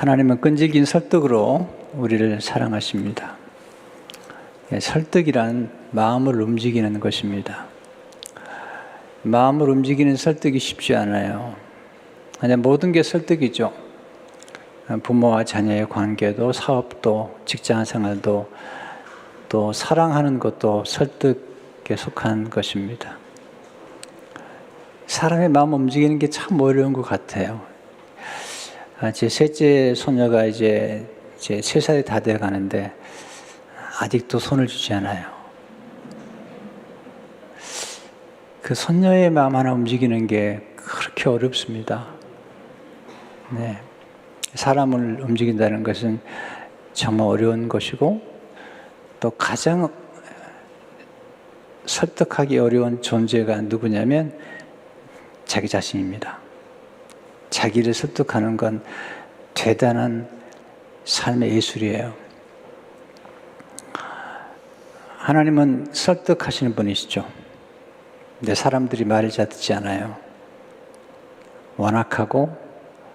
하나님은 끈질긴 설득으로 우리를 사랑하십니다. 설득이란 마음을 움직이는 것입니다. 마음을 움직이는 설득이 쉽지 않아요. 그냥 모든 게 설득이죠. 부모와 자녀의 관계도, 사업도, 직장 생활도, 또 사랑하는 것도 설득에 속한 것입니다. 사람의 마음 움직이는 게 참 어려운 것 같아요. 제 셋째 소녀가 이제 3살이 다 돼 가는데 아직도 손을 주지 않아요. 그 손녀의 마음 하나 움직이는 게 그렇게 어렵습니다. 네. 사람을 움직인다는 것은 정말 어려운 것이고, 또 가장 설득하기 어려운 존재가 누구냐면 자기 자신입니다. 자기를 설득하는 건 대단한 삶의 예술이에요. 하나님은 설득하시는 분이시죠. 근데 사람들이 말을 잘 듣지 않아요. 완악하고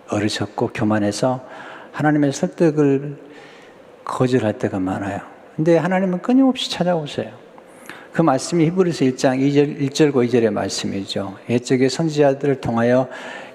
어리석고 교만해서 하나님의 설득을 거절할 때가 많아요. 근데 하나님은 끊임없이 찾아오세요. 그 말씀이 히브리서 1장 1절과 2절의 말씀이죠. 옛적의 선지자들을 통하여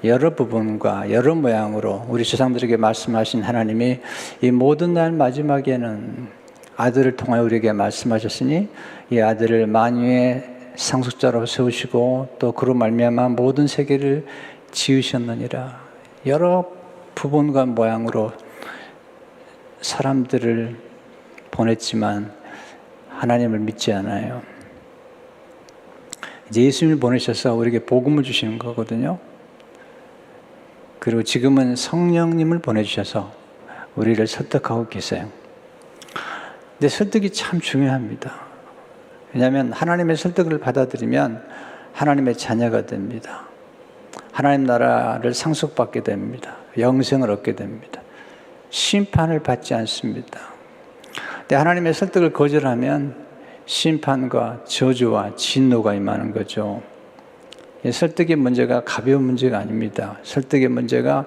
여러 부분과 여러 모양으로 우리 조상들에게 말씀하신 하나님이 이 모든 날 마지막에는 아들을 통하여 우리에게 말씀하셨으니 이 아들을 만유의 상속자로 세우시고 또 그로 말미암아 모든 세계를 지으셨느니라. 여러 부분과 모양으로 사람들을 보냈지만 하나님을 믿지 않아요. 이제 예수님을 보내셔서 우리에게 복음을 주시는 거거든요. 그리고 지금은 성령님을 보내주셔서 우리를 설득하고 계세요. 근데 설득이 참 중요합니다. 왜냐하면 하나님의 설득을 받아들이면 하나님의 자녀가 됩니다. 하나님 나라를 상속받게 됩니다. 영생을 얻게 됩니다. 심판을 받지 않습니다. 근데 하나님의 설득을 거절하면 심판과 저주와 진노가 임하는 거죠. 설득의 문제가 가벼운 문제가 아닙니다. 설득의 문제가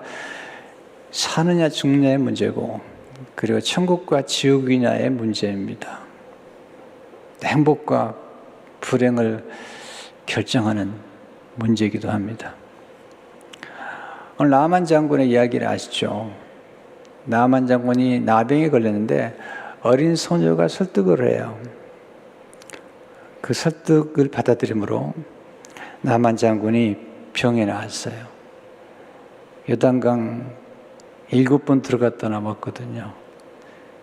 사느냐 죽느냐의 문제고, 그리고 천국과 지옥이냐의 문제입니다. 행복과 불행을 결정하는 문제이기도 합니다. 오늘 나아만 장군의 이야기를 아시죠? 나아만 장군이 나병에 걸렸는데 어린 소녀가 설득을 해요. 그 설득을 받아들임으로 나아만 장군이 병에 나왔어요. 요단강 7번 들어갔다 나왔거든요.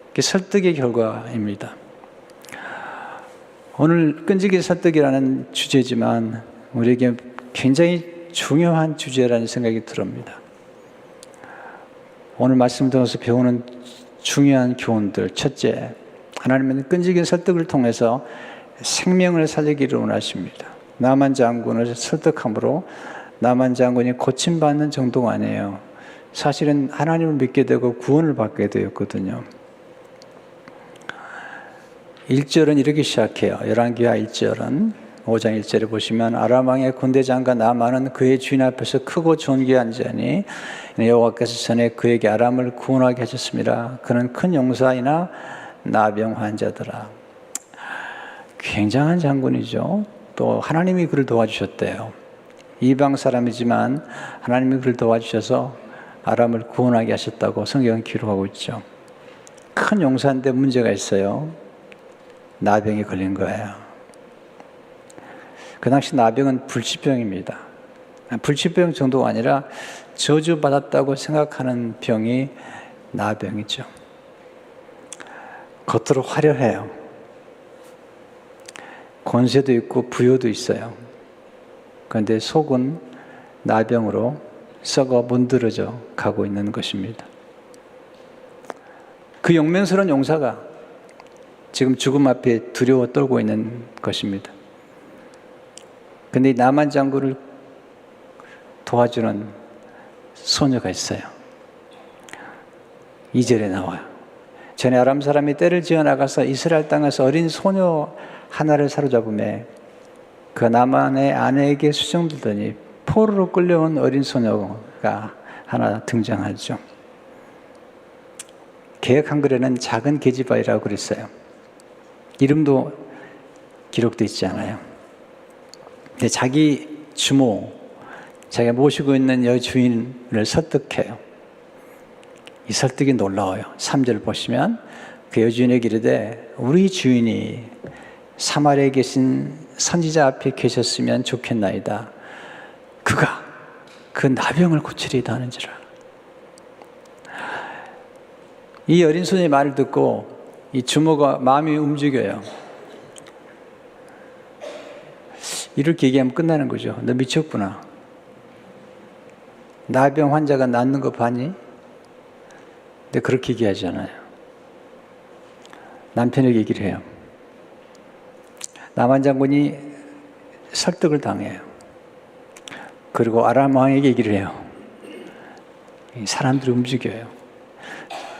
그게 설득의 결과입니다. 오늘 끈질긴 설득이라는 주제지만 우리에게 굉장히 중요한 주제라는 생각이 듭니다. 오늘 말씀 들어서 배우는 중요한 교훈들. 첫째, 하나님은 끈질긴 설득을 통해서 생명을 살리기를 원하십니다. 나만 장군을 설득함으로 나만 장군이 고침받는 정도가 아니에요. 사실은 하나님을 믿게 되고 구원을 받게 되었거든요. 1절은 이렇게 시작해요. 열왕기하 1절은 5장 1절에 보시면 아람 왕의 군대장과 나만은 그의 주인 앞에서 크고 존귀한 자니 여호와께서 전에 그에게 아람을 구원하게 하셨습니다. 그는 큰 용사이나 나병 환자더라. 굉장한 장군이죠. 또 하나님이 그를 도와주셨대요. 이방 사람이지만 하나님이 그를 도와주셔서 아람을 구원하게 하셨다고 성경은 기록하고 있죠. 큰 용사인데 문제가 있어요. 나병이 걸린 거예요. 그 당시 나병은 불치병입니다. 불치병 정도가 아니라 저주받았다고 생각하는 병이 나병이죠. 겉으로 화려해요. 권세도 있고 부여도 있어요. 그런데 속은 나병으로 썩어 문드러져 가고 있는 것입니다. 그 용맹스러운 용사가 지금 죽음 앞에 두려워 떨고 있는 것입니다. 그런데 나만 장군을 도와주는 소녀가 있어요. 2절에 나와요. 전에 아람 사람이 떼를 지어 나가서 이스라엘 땅에서 어린 소녀 하나를 사로잡음에 그 나만의 아내에게 수정들더니 포로로 끌려온 어린 소녀가 하나 등장하죠. 개역 한글에는 작은 계집아이라고 그랬어요. 이름도 기록되어 있지 않아요. 근데 자기 주모, 자기가 모시고 있는 여주인을 설득해요. 이 설득이 놀라워요. 3절 보시면 그 여주인에게 이르되 우리 주인이 사마리아에 계신 선지자 앞에 계셨으면 좋겠나이다. 그가 그 나병을 고치리이다 하는지라. 이 어린 소녀의 말을 듣고 이 주모가 마음이 움직여요. 이렇게 얘기하면 끝나는 거죠. 너 미쳤구나. 나병 환자가 낫는 거 봤니? 근데 그렇게 얘기하지 않아요. 남편에게 얘기를 해요. 나만 장군이 설득을 당해요. 그리고 아람 왕에게 얘기를 해요. 사람들이 움직여요.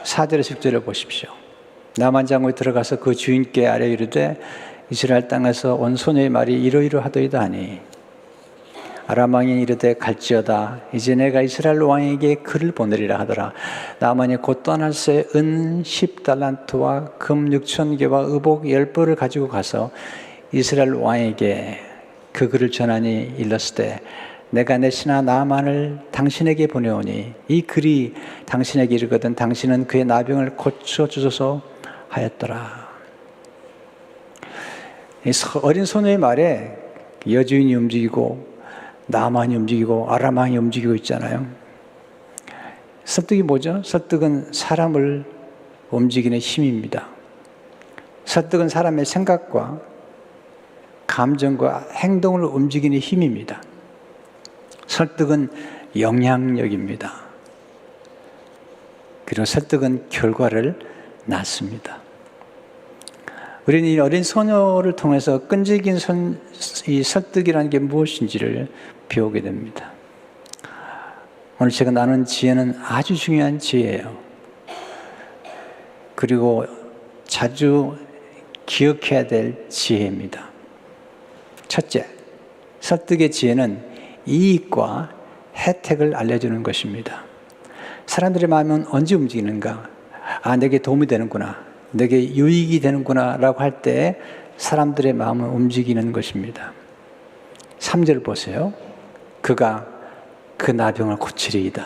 4절에서 10절을 보십시오. 나만 장군이 들어가서 그 주인께 아뢰 이르되 이스라엘 땅에서 온 소녀의 말이 이러이러하더이다 하니 아람 왕이 이르되 갈지어다. 이제 내가 이스라엘 왕에게 글을 보내리라 하더라. 나만이 곧 떠날새 은 10달란트와 금 6,000개와 의복 10벌을 가지고 가서 이스라엘 왕에게 그 글을 전하니 일렀으되 내가 내 신하 나만을 당신에게 보내오니 이 글이 당신에게 이르거든 당신은 그의 나병을 고쳐주소서 하였더라. 이 어린 소녀의 말에 여주인이 움직이고 나만이 움직이고 아람 왕이 움직이고 있잖아요. 설득이 뭐죠? 설득은 사람을 움직이는 힘입니다. 설득은 사람의 생각과 감정과 행동을 움직이는 힘입니다. 설득은 영향력입니다. 그리고 설득은 결과를 낳습니다. 우리는 이 어린 소녀를 통해서 끈질긴 이 설득이라는 게 무엇인지를 배우게 됩니다. 오늘 제가 나눈 지혜는 아주 중요한 지혜예요. 그리고 자주 기억해야 될 지혜입니다. 첫째, 설득의 지혜는 이익과 혜택을 알려주는 것입니다. 사람들의 마음은 언제 움직이는가? 아, 내게 도움이 되는구나. 내게 유익이 되는구나 라고 할 때 사람들의 마음은 움직이는 것입니다. 3절 보세요. 그가 그 나병을 고치리이다.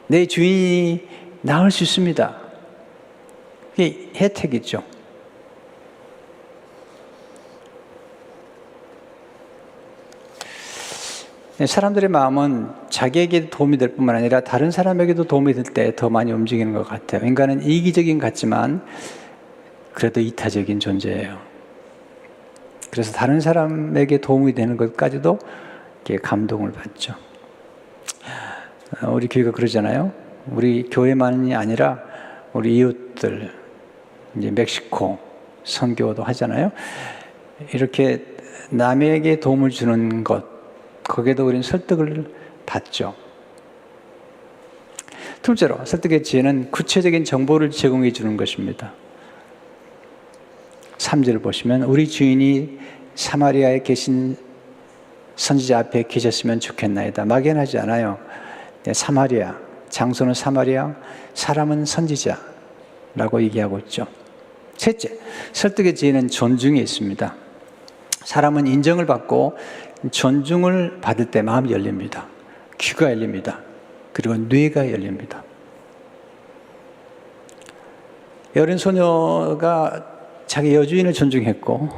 내 주인이 나을 수 있습니다. 이게 혜택이죠. 사람들의 마음은 자기에게 도움이 될 뿐만 아니라 다른 사람에게도 도움이 될 때 더 많이 움직이는 것 같아요. 인간은 이기적인 것 같지만 그래도 이타적인 존재예요. 그래서 다른 사람에게 도움이 되는 것까지도 감동을 받죠. 우리 교회가 그러잖아요. 우리 교회만이 아니라 우리 이웃들, 이제 멕시코 선교도 하잖아요. 이렇게 남에게 도움을 주는 것, 거기에도 우리는 설득을 받죠. 둘째로 설득의 지혜는 구체적인 정보를 제공해 주는 것입니다. 3절을 보시면 우리 주인이 사마리아에 계신 선지자 앞에 계셨으면 좋겠나이다. 막연하지 않아요. 사마리아, 장소는 사마리아, 사람은 선지자라고 얘기하고 있죠. 셋째, 설득의 지혜는 존중에 있습니다. 사람은 인정을 받고 존중을 받을 때 마음이 열립니다. 귀가 열립니다. 그리고 뇌가 열립니다. 어린 소녀가 자기 여주인을 존중했고,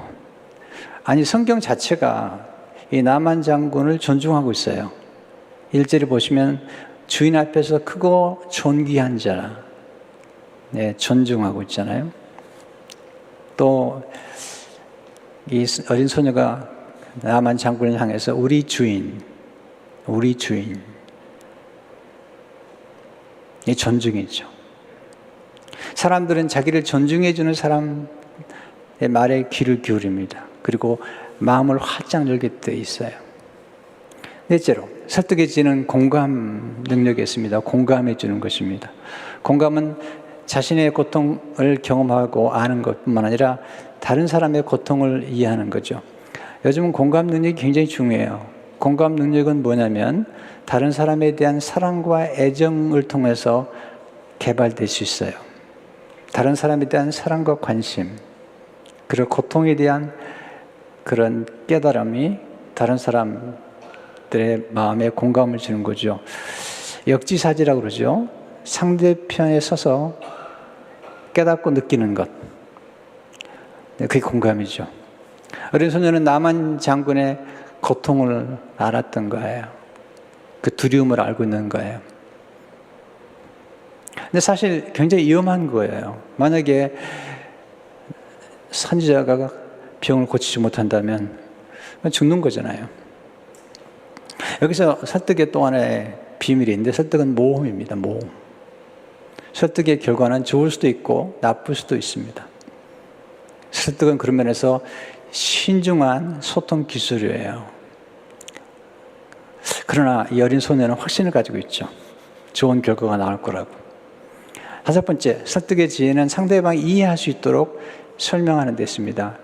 아니 성경 자체가 이 나만 장군을 존중하고 있어요. 1절을 보시면 주인 앞에서 크고 존귀한 자, 네, 존중하고 있잖아요. 또 이 어린 소녀가 나만 장군을 향해서 우리 주인, 이 존중이죠. 사람들은 자기를 존중해주는 사람의 말에 귀를 기울입니다. 그리고 마음을 활짝 열게 돼 있어요. 넷째로 설득의 지혜는 공감 능력이 있습니다. 공감해 주는 것입니다. 공감은 자신의 고통을 경험하고 아는 것뿐만 아니라 다른 사람의 고통을 이해하는 거죠. 요즘은 공감 능력이 굉장히 중요해요. 공감 능력은 뭐냐면 다른 사람에 대한 사랑과 애정을 통해서 개발될 수 있어요. 다른 사람에 대한 사랑과 관심, 그리고 고통에 대한 그런 깨달음이 다른 사람들의 마음에 공감을 주는 거죠. 역지사지라고 그러죠. 상대편에 서서 깨닫고 느끼는 것. 그게 공감이죠. 어린 소녀는 나만 장군의 고통을 알았던 거예요. 그 두려움을 알고 있는 거예요. 근데 사실 굉장히 위험한 거예요. 만약에 선지자가 병을 고치지 못한다면 죽는 거잖아요. 여기서 설득의 또 하나의 비밀이 있는데, 설득은 모험입니다. 모험. 설득의 결과는 좋을 수도 있고 나쁠 수도 있습니다. 설득은 그런 면에서 신중한 소통 기술이에요. 그러나 이 어린 소녀는 확신을 가지고 있죠. 좋은 결과가 나올 거라고. 다섯 번째, 설득의 지혜는 상대방이 이해할 수 있도록 설명하는 데 있습니다.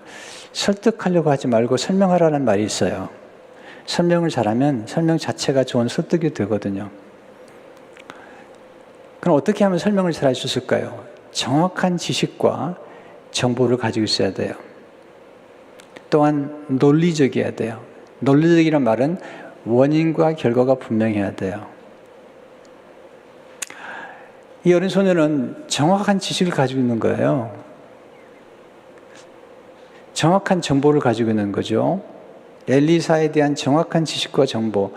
설득하려고 하지 말고 설명하라는 말이 있어요. 설명을 잘하면 설명 자체가 좋은 설득이 되거든요. 그럼 어떻게 하면 설명을 잘 할 수 있을까요? 정확한 지식과 정보를 가지고 있어야 돼요. 또한 논리적이어야 돼요. 논리적이란 말은 원인과 결과가 분명해야 돼요. 이 어린 소녀는 정확한 지식을 가지고 있는 거예요. 정확한 정보를 가지고 있는 거죠. 엘리사에 대한 정확한 지식과 정보,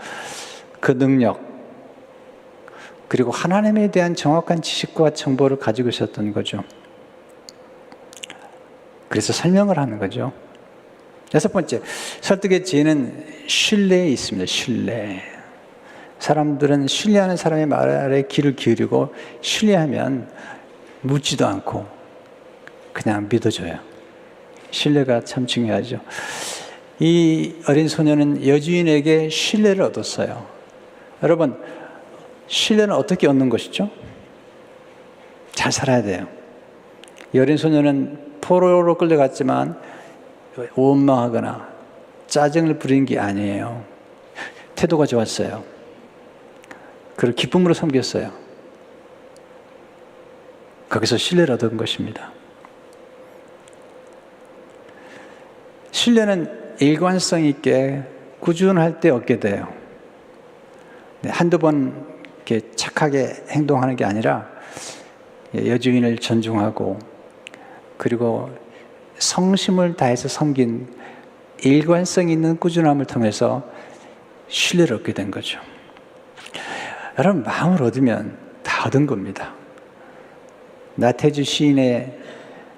그 능력, 그리고 하나님에 대한 정확한 지식과 정보를 가지고 있었던 거죠. 그래서 설명을 하는 거죠. 여섯 번째, 설득의 지혜는 신뢰에 있습니다. 신뢰. 사람들은 신뢰하는 사람의 말에 귀를 기울이고 신뢰하면 묻지도 않고 그냥 믿어줘요. 신뢰가 참 중요하죠. 이 어린 소녀는 여주인에게 신뢰를 얻었어요. 여러분, 신뢰는 어떻게 얻는 것이죠? 잘 살아야 돼요. 이 어린 소녀는 포로로 끌려갔지만 원망하거나 짜증을 부린 게 아니에요. 태도가 좋았어요. 그를 기쁨으로 섬겼어요. 거기서 신뢰를 얻은 것입니다. 신뢰는 일관성 있게 꾸준할 때 얻게 돼요. 한두 번 이렇게 착하게 행동하는 게 아니라 여주인을 존중하고 그리고 성심을 다해서 섬긴 일관성 있는 꾸준함을 통해서 신뢰를 얻게 된 거죠. 여러분, 마음을 얻으면 다 얻은 겁니다. 나태주 시인의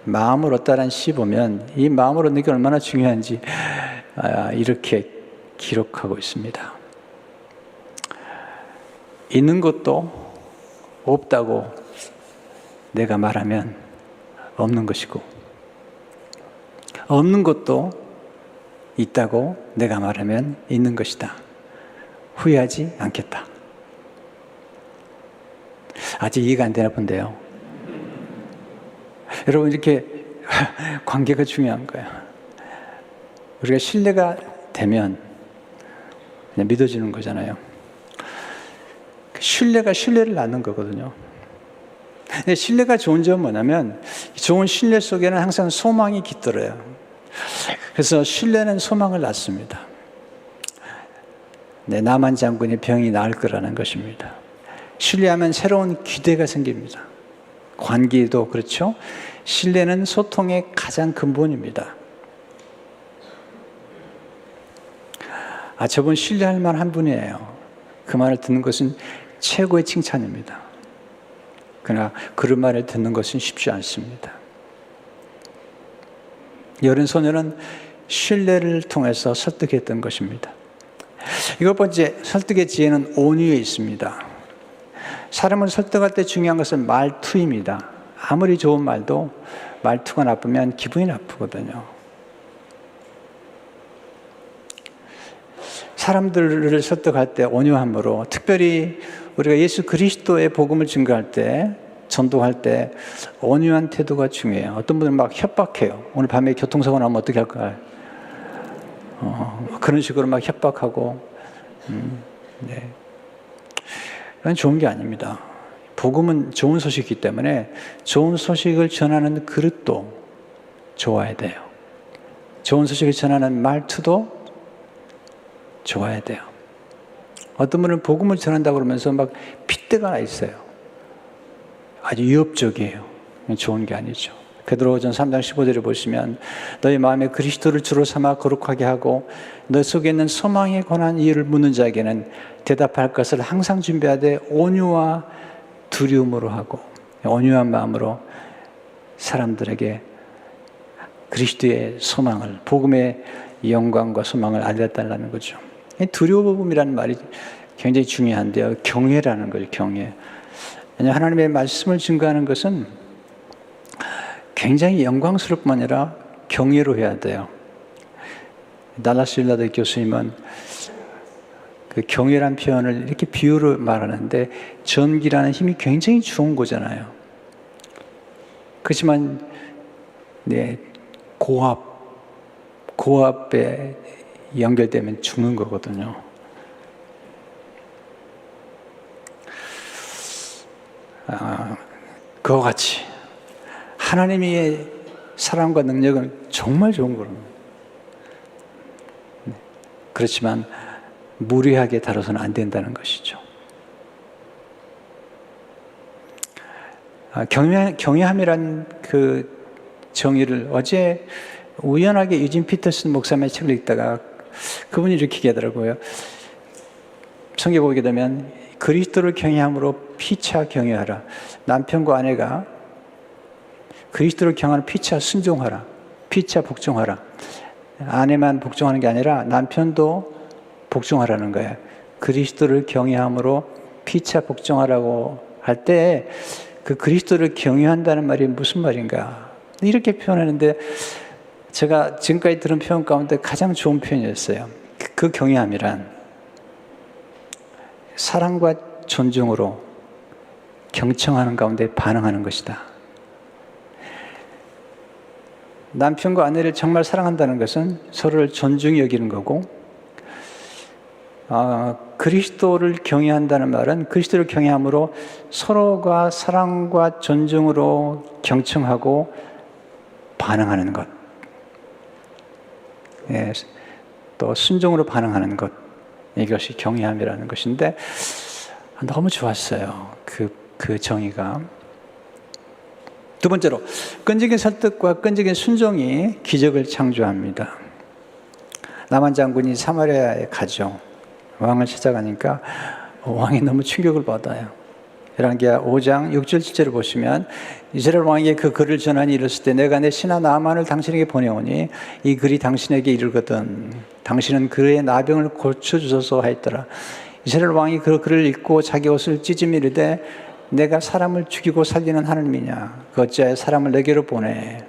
마음을 얻다라는 시 보면 이 마음을 얻는 게 얼마나 중요한지 이렇게 기록하고 있습니다. 있는 것도 없다고 내가 말하면 없는 것이고, 없는 것도 있다고 내가 말하면 있는 것이다. 후회하지 않겠다. 아직 이해가 안 되나 본데요. 여러분, 이렇게 관계가 중요한 거예요. 우리가 신뢰가 되면 그냥 믿어지는 거잖아요. 신뢰가 신뢰를 낳는 거거든요. 근데 신뢰가 좋은 점은 뭐냐면 좋은 신뢰 속에는 항상 소망이 깃들어요. 그래서 신뢰는 소망을 낳습니다. 나만 장군의 병이 나을 거라는 것입니다. 신뢰하면 새로운 기대가 생깁니다. 관계도 그렇죠. 신뢰는 소통의 가장 근본입니다. 저분 신뢰할 만한 분이에요. 그 말을 듣는 것은 최고의 칭찬입니다. 그러나 그런 말을 듣는 것은 쉽지 않습니다. 여린 소녀는 신뢰를 통해서 설득했던 것입니다. 이것 번째, 설득의 지혜는 온유에 있습니다. 사람을 설득할 때 중요한 것은 말투입니다. 아무리 좋은 말도 말투가 나쁘면 기분이 나쁘거든요. 사람들을 설득할 때 온유함으로, 특별히 우리가 예수 그리스도의 복음을 증거할 때, 전도할 때 온유한 태도가 중요해요. 어떤 분들은 막 협박해요. 오늘 밤에 교통사고 나면 어떻게 할까요? 그런 식으로 막 협박하고, 네. 그건 좋은 게 아닙니다. 복음은 좋은 소식이기 때문에 좋은 소식을 전하는 그릇도 좋아야 돼요. 좋은 소식을 전하는 말투도 좋아야 돼요. 어떤 분은 복음을 전한다고 그러면서 막 핏대가 나 있어요. 아주 위협적이에요. 좋은 게 아니죠. 베드로전 3장 15절을 보시면 너희 마음에 그리스도를 주로 삼아 거룩하게 하고 너 속에 있는 소망에 관한 이유를 묻는 자에게는 대답할 것을 항상 준비하되 온유와 두려움으로 하고 온유한 마음으로 사람들에게 그리스도의 소망을, 복음의 영광과 소망을 알려달라는 거죠. 두려움이라는 말이 굉장히 중요한데요. 경외라는 거죠. 경외. 하나님의 말씀을 증거하는 것은 굉장히 영광스럽뿐만 아니라 경외로 해야 돼요. 달라스 윌라드 교수님은 그 경외란 표현을 이렇게 비유로 말하는데 전기라는 힘이 굉장히 좋은 거잖아요. 그렇지만 네, 고압에 연결되면 죽는 거거든요. 그와 같이 하나님의 사랑과 능력은 정말 좋은 거랍니다. 그렇지만 무리하게 다뤄서는 안 된다는 것이죠. 경외함이란 그 정의를 어제 우연하게 유진 피터슨 목사님의 책을 읽다가 그분이 이렇게 얘기하더라고요. 성경 보게 되면 그리스도를 경외함으로 피차 경외하라. 남편과 아내가 그리스도를 경외하는 피차 순종하라. 피차 복종하라. 아내만 복종하는 게 아니라 남편도 복종하라는 거예요. 그리스도를 경외함으로 피차 복종하라고 할 때 그 그리스도를 경외한다는 말이 무슨 말인가? 이렇게 표현하는데 제가 지금까지 들은 표현 가운데 가장 좋은 표현이었어요. 그 경외함이란 사랑과 존중으로 경청하는 가운데 반응하는 것이다. 남편과 아내를 정말 사랑한다는 것은 서로를 존중히 여기는 거고, 그리스도를 경외한다는 말은 그리스도를 경외함으로 서로가 사랑과 존중으로 경청하고 반응하는 것. 예, 또 순종으로 반응하는 것. 이것이 경외함이라는 것인데 너무 좋았어요. 그 정의가. 두 번째로 끈질긴 설득과 끈질긴 순종이 기적을 창조합니다. 나만 장군이 사마리아에 가죠. 왕을 찾아가니까 왕이 너무 충격을 받아요. 열왕기하 5장 6절 7절을 보시면 이스라엘 왕에게 그 글을 전하니 이르실 때 내가 내 신하 나만을 당신에게 보내오니 이 글이 당신에게 이르거든 당신은 그의 나병을 고쳐주소서 하였더라. 이스라엘 왕이 그 글을 읽고 자기 옷을 찢으며 이르되 내가 사람을 죽이고 살리는 하나님이냐 그 어찌하여 사람을 내게로 보내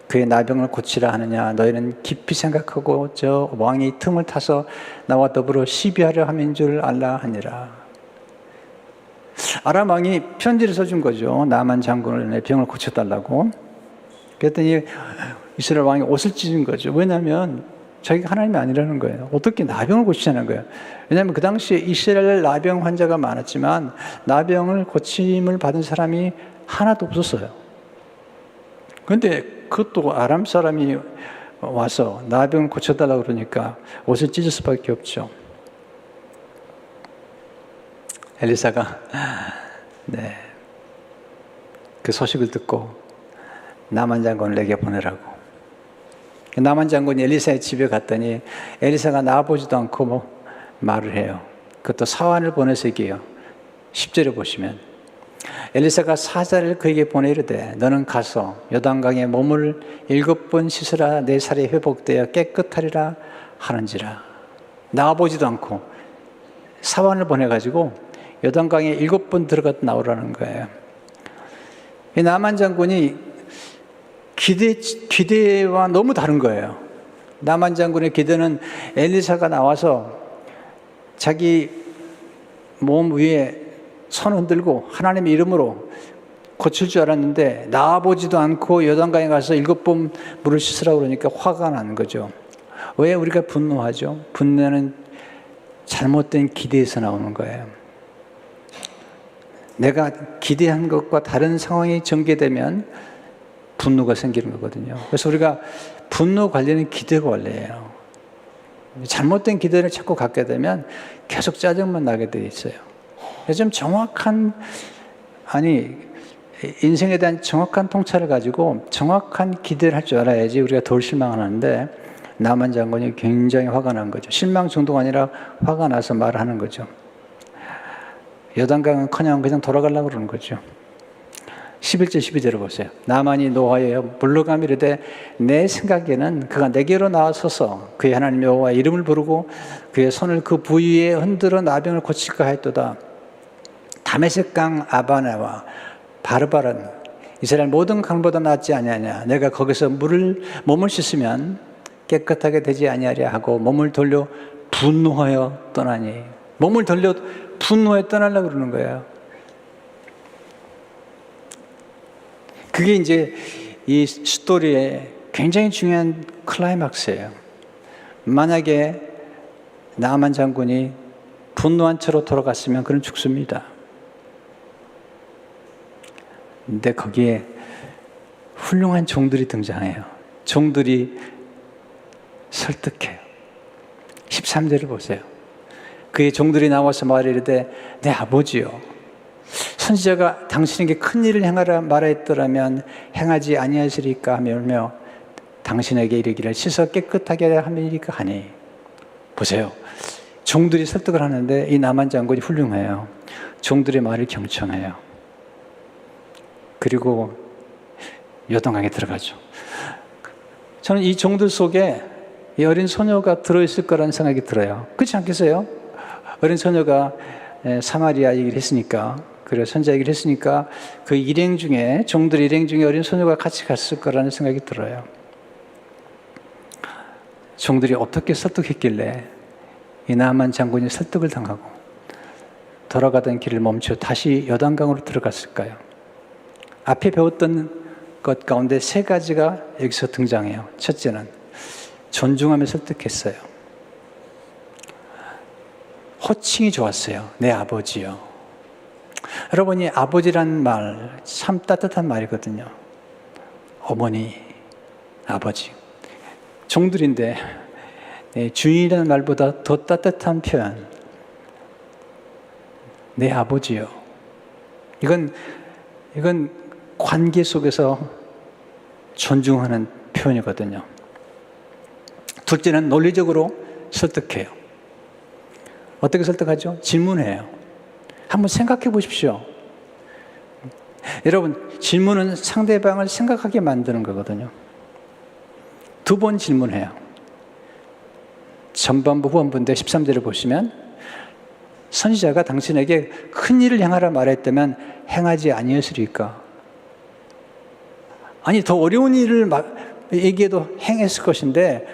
그의 나병을 고치라 하느냐 너희는 깊이 생각하고 저 왕이 틈을 타서 나와 더불어 시비하려 함인 줄 알라 하니라. 아람 왕이 편지를 써준 거죠. 나만 장군을 내 병을 고쳐달라고. 그랬더니 이스라엘 왕이 옷을 찢은 거죠. 왜냐하면 자기가 하나님이 아니라는 거예요. 어떻게 나병을 고치자는 거예요. 왜냐하면 그 당시에 이스라엘 나병 환자가 많았지만 나병을 고침을 받은 사람이 하나도 없었어요. 그런데 그것도 아람 사람이 와서 나병을 고쳐달라고 그러니까 옷을 찢을 수밖에 없죠. 엘리사가 그 소식을 듣고 나만 장군을 내게 보내라고. 나만 장군이 엘리사의 집에 갔더니 엘리사가 나와보지도 않고 말을 해요. 그것도 사환을 보내서 얘기해요. 10절에 보시면 엘리사가 사자를 그에게 보내 이르되 너는 가서 요단강에 몸을 7번 씻으라 내 살이 회복되어 깨끗하리라 하는지라. 나와보지도 않고 사환을 보내가지고 요단강에 7번 들어갔다 나오라는 거예요. 이 나만 장군이 기대와 너무 다른 거예요. 나만 장군의 기대는 엘리사가 나와서 자기 몸 위에 손 흔들고 하나님의 이름으로 고칠 줄 알았는데 나와보지도 않고 요단강에 가서 7번 물을 씻으라고 그러니까 화가 나는 거죠. 왜 우리가 분노하죠? 분노는 잘못된 기대에서 나오는 거예요. 내가 기대한 것과 다른 상황이 전개되면 분노가 생기는 거거든요. 그래서 우리가 분노 관리는 기대 관리예요. 잘못된 기대를 자꾸 갖게 되면 계속 짜증만 나게 돼 있어요. 좀 정확한, 인생에 대한 정확한 통찰을 가지고 정확한 기대를 할 줄 알아야지 우리가 덜 실망하는데, 나만 장군이 굉장히 화가 난 거죠. 실망 정도가 아니라 화가 나서 말을 하는 거죠. 여단강은 그냥 돌아가려고 그러는 거죠. 11절 12절을 보세요. 나만이 노하여 물러가며 이르되 내 생각에는 그가 내게로 나와서서 그의 하나님 여호와의 이름을 부르고 그의 손을 그 부위에 흔들어 나병을 고칠까 하였도다. 다메섹 강 아바나와 바르바른 이스라엘 모든 강보다 낫지 아니하냐. 내가 거기서 몸을 씻으면 깨끗하게 되지 아니하랴 하고 몸을 돌려 분노하여 떠나니. 몸을 돌려 분노하여 떠나려고 그러는 거예요. 그게 이제 이 스토리의 굉장히 중요한 클라이막스예요. 만약에 나만 장군이 분노한 채로 돌아갔으면 그는 죽습니다. 근데 거기에 훌륭한 종들이 등장해요. 종들이 설득해요. 13절을 보세요. 그의 종들이 나와서 말이르되 내 아버지요, 선지자가 당신에게 큰 일을 행하라 말하였더라면 행하지 아니하시리까 하며 당신에게 이르기를 씻어 깨끗하게 하라 함이리까 하니. 보세요. 종들이 설득을 하는데 이 나만 장군이 훌륭해요. 종들의 말을 경청해요. 그리고 요단강에 들어가죠. 저는 이 종들 속에 이 어린 소녀가 들어있을 거라는 생각이 들어요. 그렇지 않겠어요? 어린 소녀가 사마리아 얘기를 했으니까, 그래 선자 얘기를 했으니까 그 일행 중에, 종들 일행 중에 어린 소녀가 같이 갔을 거라는 생각이 들어요. 종들이 어떻게 설득했길래 이 나만 장군이 설득을 당하고 돌아가던 길을 멈춰 다시 요단강으로 들어갔을까요? 앞에 배웠던 것 가운데 세 가지가 여기서 등장해요. 첫째는 존중하며 설득했어요. 호칭이 좋았어요. 내 아버지요. 여러분이 아버지란 말 참 따뜻한 말이거든요. 어머니, 아버지. 종들인데 주인이라는 말보다 더 따뜻한 표현. 내 아버지요. 이건 관계 속에서 존중하는 표현이거든요. 둘째는 논리적으로 설득해요. 어떻게 설득하죠? 질문해요. 한번 생각해 보십시오. 여러분, 질문은 상대방을 생각하게 만드는 거거든요. 두 번 질문해요. 전반부 후반부인데 13절을 보시면 선지자가 당신에게 큰 일을 행하라 말했다면 행하지 아니었으리까? 아니, 더 어려운 일을 얘기해도 행했을 것인데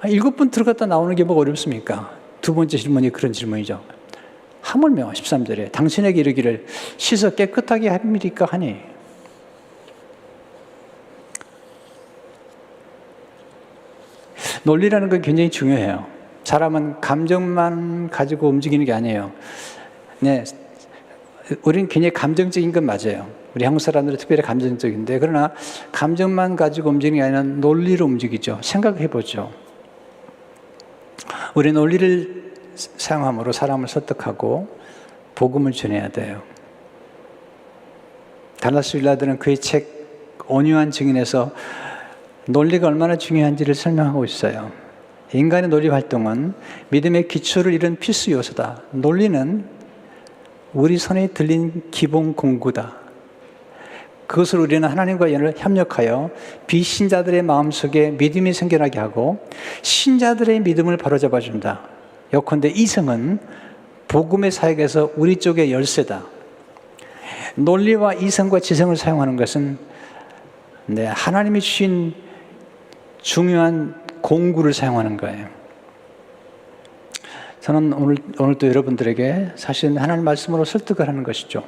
7번 들어갔다 나오는 게 뭐가 어렵습니까? 두 번째 질문이 그런 질문이죠. 하물며 13절에 당신에게 이르기를 씻어 깨끗하게 함이리까 하니. 논리라는 건 굉장히 중요해요. 사람은 감정만 가지고 움직이는 게 아니에요. 네, 우리는 굉장히 감정적인 건 맞아요. 우리 한국 사람들은 특별히 감정적인데, 그러나 감정만 가지고 움직이는 게 아니라 논리로 움직이죠. 생각해보죠. 우리 논리를 사용함으로 사람을 설득하고 복음을 전해야 돼요. 달라스 윌라드는 그의 책 온유한 증인에서 논리가 얼마나 중요한지를 설명하고 있어요. 인간의 논리 활동은 믿음의 기초를 이룬 필수 요소다. 논리는 우리 손에 들린 기본 공구다. 그것을 우리는 하나님과 협력하여 비신자들의 마음속에 믿음이 생겨나게 하고 신자들의 믿음을 바로잡아준다. 요컨대 이성은 복음의 사역에서 우리 쪽의 열쇠다. 논리와 이성과 지성을 사용하는 것은 하나님이 주신 중요한 공구를 사용하는 거예요. 저는 오늘도 여러분들에게 사실 하나님 말씀으로 설득을 하는 것이죠.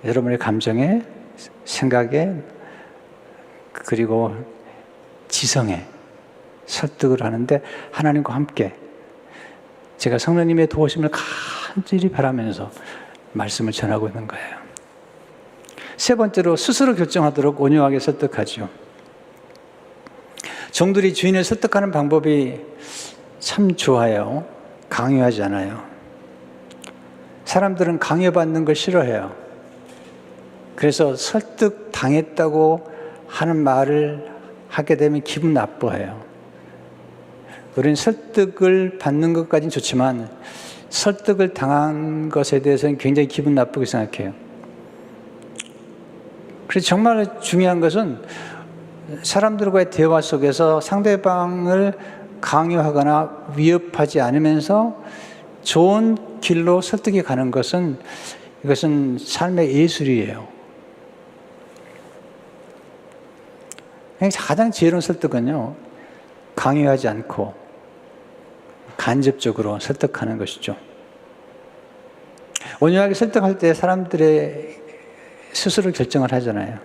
여러분의 감정에, 생각에, 그리고 지성에 설득을 하는데 하나님과 함께 제가 성령님의 도우심을 간절히 바라면서 말씀을 전하고 있는 거예요. 세 번째로 스스로 결정하도록 온유하게 설득하죠. 종들이 주인을 설득하는 방법이 참 좋아요. 강요하지 않아요. 사람들은 강요받는 걸 싫어해요. 그래서 설득당했다고 하는 말을 하게 되면 기분 나빠해요. 우리는 설득을 받는 것까지는 좋지만 설득을 당한 것에 대해서는 굉장히 기분 나쁘게 생각해요. 그래서 정말 중요한 것은 사람들과의 대화 속에서 상대방을 강요하거나 위협하지 않으면서 좋은 길로 설득이 가는 것은 이것은 삶의 예술이에요. 가장 지혜로운 설득은요, 강요하지 않고 간접적으로 설득하는 것이죠. 온유하게 설득할 때 사람들의 스스로 결정을 하잖아요.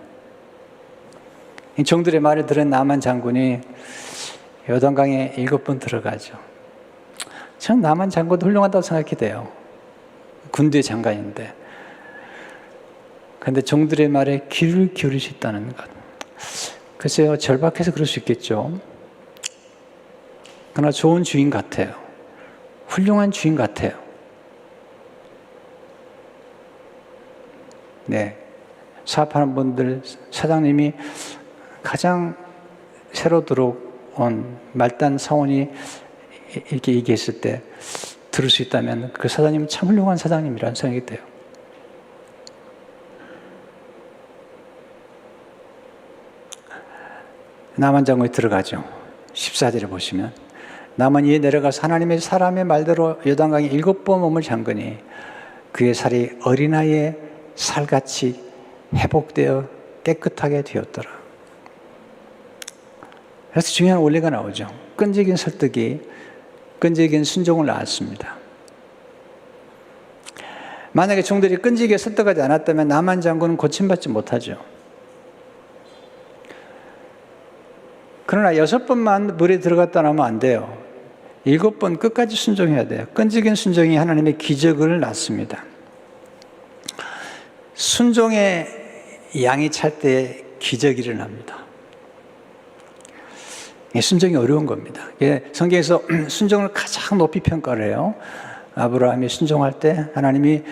종들의 말을 들은 나만 장군이 요단강에 7번 들어가죠. 전 나만 장군도 훌륭하다고 생각이 돼요. 군대 장관인데. 그런데 종들의 말에 귀를 기울일 수 있다는 것. 글쎄요, 절박해서 그럴 수 있겠죠. 그러나 좋은 주인 같아요. 훌륭한 주인 같아요. 네. 사업하는 분들, 사장님이 가장 새로 들어온 말단 사원이 이렇게 얘기했을 때 들을 수 있다면 그 사장님은 참 훌륭한 사장님이라는 생각이 돼요. 나만 장군에 들어가죠. 14절에 보시면 나만 이에 내려가서 하나님의 사람의 말대로 요단강에 7번 몸을 잠그니 그의 살이 어린아이의 살같이 회복되어 깨끗하게 되었더라. 그래서 중요한 원리가 나오죠. 끈질긴 설득이 끈질긴 순종을 낳았습니다. 만약에 종들이 끈질기게 설득하지 않았다면 나만 장군은 고침받지 못하죠. 그러나 6번만 물에 들어갔다 나오면 안 돼요. 7번 끝까지 순종해야 돼요. 끈질긴 순종이 하나님의 기적을 낳습니다. 순종의 양이 찰 때 기적이 일어납니다. 순종이 어려운 겁니다. 성경에서 순종을 가장 높이 평가를 해요. 아브라함이 순종할 때 하나님이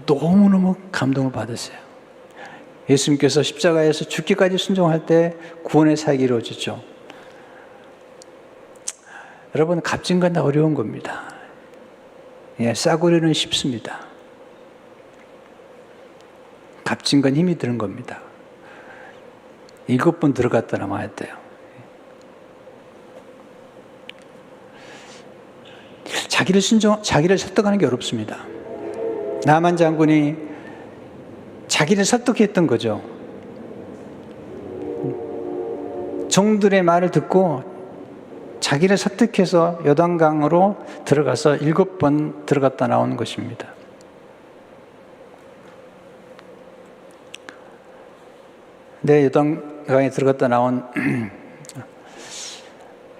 너무너무 감동을 받으세요. 예수님께서 십자가에서 죽기까지 순종할 때 구원의 사역이 이루어지죠. 여러분, 값진 건 다 어려운 겁니다. 싸구려는 쉽습니다. 값진 건 힘이 드는 겁니다. 7번 들어갔다 나와야 돼요. 자기를 설득하는 게 어렵습니다. 나만 장군이 자기를 설득했던 거죠. 종들의 말을 듣고 자기를 설득해서 요단강으로 들어가서 7번 들어갔다 나오는 것입니다. 요단강에 들어갔다 나온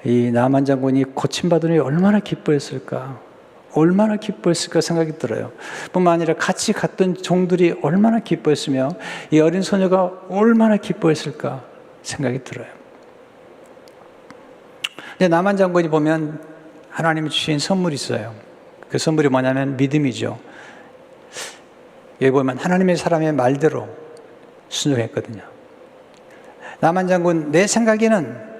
이 나만 장군이 고침받으니 얼마나 기뻐했을까? 얼마나 기뻐했을까 생각이 들어요. 뿐만 아니라 같이 갔던 종들이 얼마나 기뻐했으며 이 어린 소녀가 얼마나 기뻐했을까 생각이 들어요. 근데 나만 장군이 보면 하나님이 주신 선물이 있어요. 그 선물이 뭐냐면 믿음이죠. 여기 보면 하나님의 사람의 말대로 순종했거든요. 나만 장군, 내 생각에는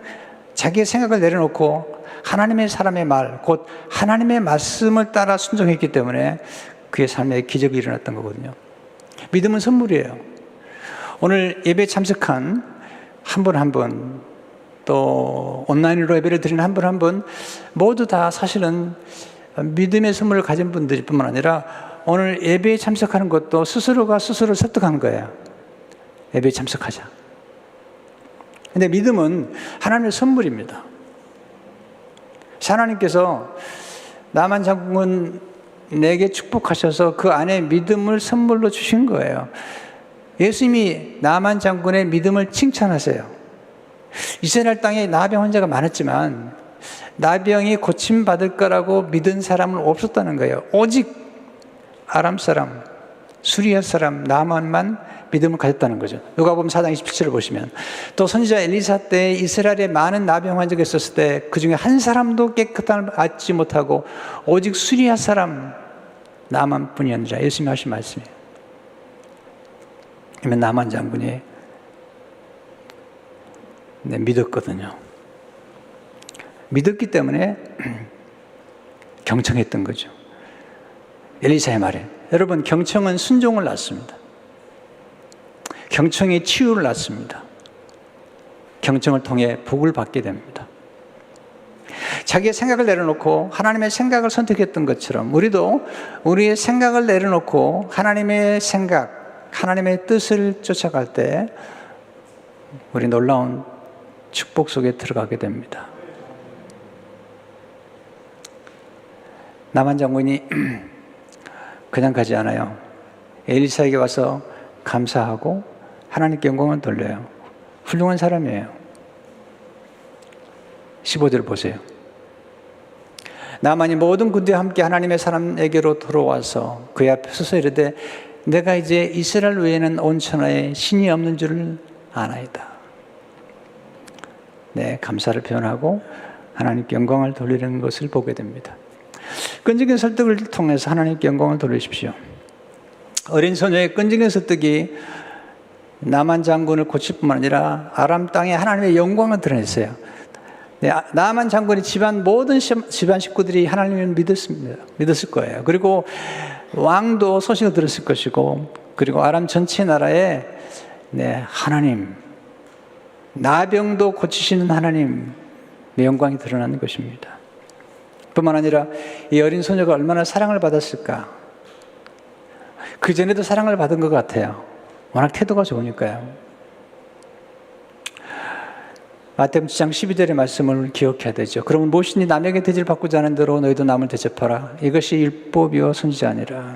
자기의 생각을 내려놓고 하나님의 사람의 말, 곧 하나님의 말씀을 따라 순종했기 때문에 그의 삶에 기적이 일어났던 거거든요. 믿음은 선물이에요. 오늘 예배에 참석한 한 분 한 분, 또 온라인으로 예배를 드리는 한 분 한 분 모두 다 사실은 믿음의 선물을 가진 분들일 뿐만 아니라 오늘 예배에 참석하는 것도 스스로가 스스로를 설득한 거예요. 예배에 참석하자. 근데 믿음은 하나님의 선물입니다. 하나님께서 나만 장군 내게 축복하셔서 그 안에 믿음을 선물로 주신 거예요. 예수님이 나만 장군의 믿음을 칭찬하세요. 이스라엘 땅에 나병 환자가 많았지만 나병이 고침받을 거라고 믿은 사람은 없었다는 거예요. 오직 아람 사람, 수리아 사람 나만만 믿음을 가졌다는 거죠. 누가복음 4장 27절을 보시면 또 선지자 엘리사 때 이스라엘에 많은 나병 환자가 있었을 때 그 중에 한 사람도 깨끗함을 받지 못하고 오직 수리아 사람 나만뿐이었느라 예수님이 하신 말씀이에요. 그러면 나만 장군이 믿었거든요. 믿었기 때문에 경청했던 거죠. 엘리사의 말에 여러분, 경청은 순종을 낳습니다. 경청이 치유를 낳습니다. 경청을 통해 복을 받게 됩니다. 자기의 생각을 내려놓고 하나님의 생각을 선택했던 것처럼 우리도 우리의 생각을 내려놓고 하나님의 생각, 하나님의 뜻을 쫓아갈 때 우리 놀라운 축복 속에 들어가게 됩니다. 나만 장군이 그냥 가지 않아요. 엘리사에게 와서 감사하고 하나님께 영광을 돌려요. 훌륭한 사람이에요. 15절 보세요. 나만이 모든 군대와 함께 하나님의 사람에게로 돌아와서 그의 앞에 서서 이르되 내가 이제 이스라엘 외에는 온 천하에 신이 없는 줄을 아나이다. 네, 감사를 표현하고 하나님께 영광을 돌리는 것을 보게 됩니다. 끈질긴 설득을 통해서 하나님께 영광을 돌리십시오. 어린 소녀의 끈질긴 설득이 나만 장군을 고칠 뿐만 아니라 아람 땅에 하나님의 영광을 드러냈어요. 네, 나만 장군이 모든 집안 식구들이 하나님을 믿었을 거예요. 그리고 왕도 소식을 들었을 것이고, 그리고 아람 전체 나라에 하나님, 나병도 고치시는 하나님의 영광이 드러나는 것입니다. 뿐만 아니라 이 어린 소녀가 얼마나 사랑을 받았을까. 그 전에도 사랑을 받은 것 같아요. 워낙 태도가 좋으니까요. 마태복음 7장 12절의 말씀을 기억해야 되죠. 그러면 무엇이니 남에게 대접을 받고자 하는 대로 너희도 남을 대접하라. 이것이 율법이요 선지자니라.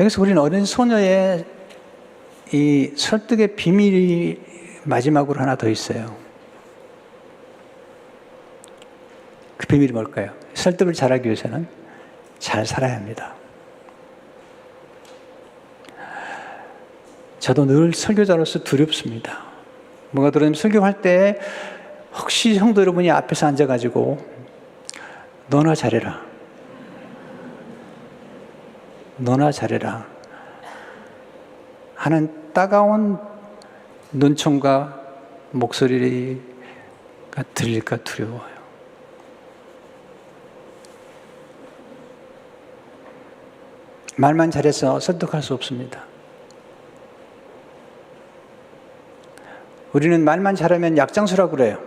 여기서 우리는 어린 소녀의 이 설득의 비밀이 마지막으로 하나 더 있어요. 그 비밀이 뭘까요? 설득을 잘하기 위해서는 잘 살아야 합니다. 저도 늘 설교자로서 두렵습니다. 뭔가 들으면 설교할 때 혹시 성도 여러분이 앞에서 앉아가지고 너나 잘해라, 너나 잘해라 하는 따가운 눈총과 목소리가 들릴까 두려워요. 말만 잘해서 설득할 수 없습니다. 우리는 말만 잘하면 약장수라고 그래요.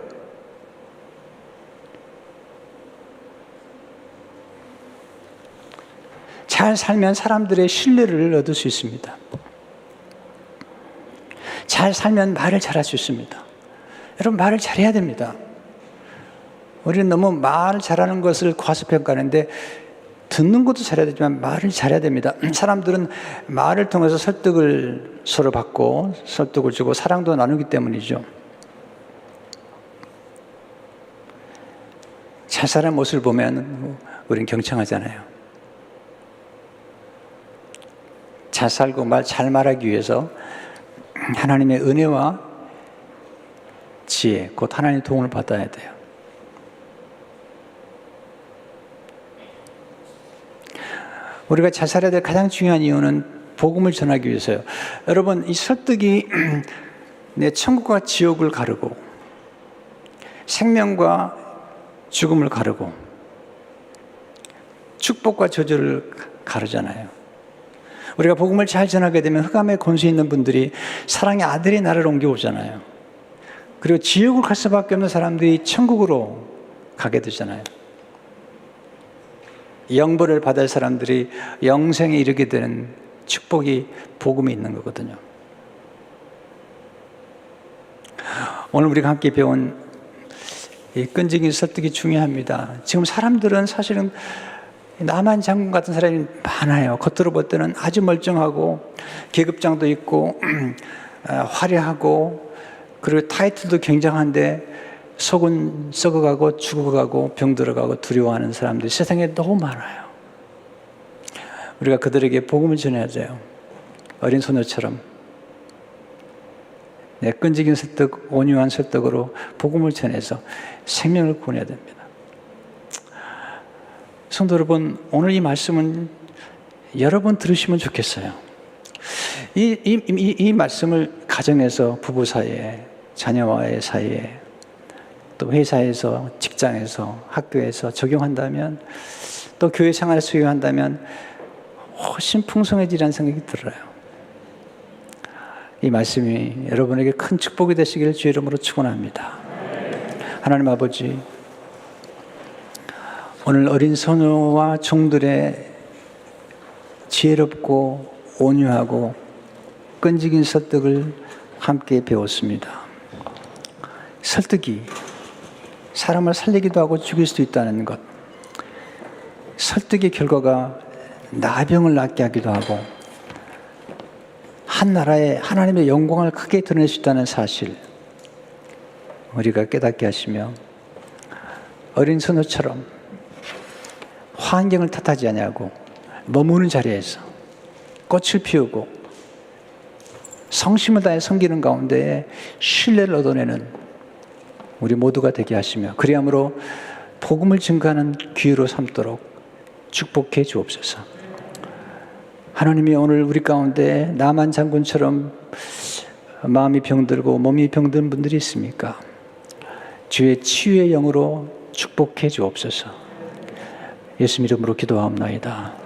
잘 살면 사람들의 신뢰를 얻을 수 있습니다. 잘 살면 말을 잘할 수 있습니다. 여러분, 말을 잘해야 됩니다. 우리는 너무 말을 잘하는 것을 과소평가하는데 듣는 것도 잘해야 되지만 말을 잘해야 됩니다. 사람들은 말을 통해서 설득을 서로 받고 설득을 주고 사랑도 나누기 때문이죠. 잘 사는 모습을 보면 우리는 경청하잖아요. 잘 살고 잘 말하기 위해서 하나님의 은혜와 지혜, 곧 하나님의 도움을 받아야 돼요. 우리가 잘 살아야 될 가장 중요한 이유는 복음을 전하기 위해서요. 여러분, 이 설득이 내 천국과 지옥을 가르고 생명과 죽음을 가르고 축복과 저주를 가르잖아요. 우리가 복음을 잘 전하게 되면 흑암의 권세 있는 분들이 사랑의 아들이 나를 옮겨오잖아요. 그리고 지옥을 갈 수밖에 없는 사람들이 천국으로 가게 되잖아요. 영벌을 받을 사람들이 영생에 이르게 되는 축복이 복음에 있는 거거든요. 오늘 우리가 함께 배운 이 끈질긴 설득이 중요합니다. 지금 사람들은 사실은 나만 장군 같은 사람이 많아요. 겉으로 볼 때는 아주 멀쩡하고 계급장도 있고 화려하고 그리고 타이틀도 굉장한데 속은 썩어가고 죽어가고 병들어가고 두려워하는 사람들이 세상에 너무 많아요. 우리가 그들에게 복음을 전해야 돼요. 어린 소녀처럼 끈질긴 설득, 온유한 설득으로 복음을 전해서 생명을 구원해야 됩니다. 성도 여러분, 오늘 이 말씀은 여러 번 들으시면 좋겠어요. 이 말씀을 가정에서, 부부 사이에, 자녀와의 사이에, 또 회사에서, 직장에서, 학교에서 적용한다면, 또 교회 생활에 적용한다면 훨씬 풍성해지라는 생각이 들어요. 이 말씀이 여러분에게 큰 축복이 되시기를 주의 이름으로 축원합니다. 하나님 아버지, 오늘 어린 소녀와 종들의 지혜롭고 온유하고 끈질긴 설득을 함께 배웠습니다. 설득이 사람을 살리기도 하고 죽일 수도 있다는 것, 설득의 결과가 나병을 낫게 하기도 하고 한 나라에 하나님의 영광을 크게 드러낼 수 있다는 사실, 우리가 깨닫게 하시며 어린 소녀처럼 환경을 탓하지 아니하고 머무는 자리에서 꽃을 피우고 성심을 다해 섬기는 가운데 신뢰를 얻어내는 우리 모두가 되게 하시며, 그리함으로 복음을 증거하는 기회로 삼도록 축복해 주옵소서. 하나님이 오늘 우리 가운데 나만 장군처럼 마음이 병들고 몸이 병든 분들이 있습니까? 주의 치유의 영으로 축복해 주옵소서. 예수 이름으로 기도하옵나이다.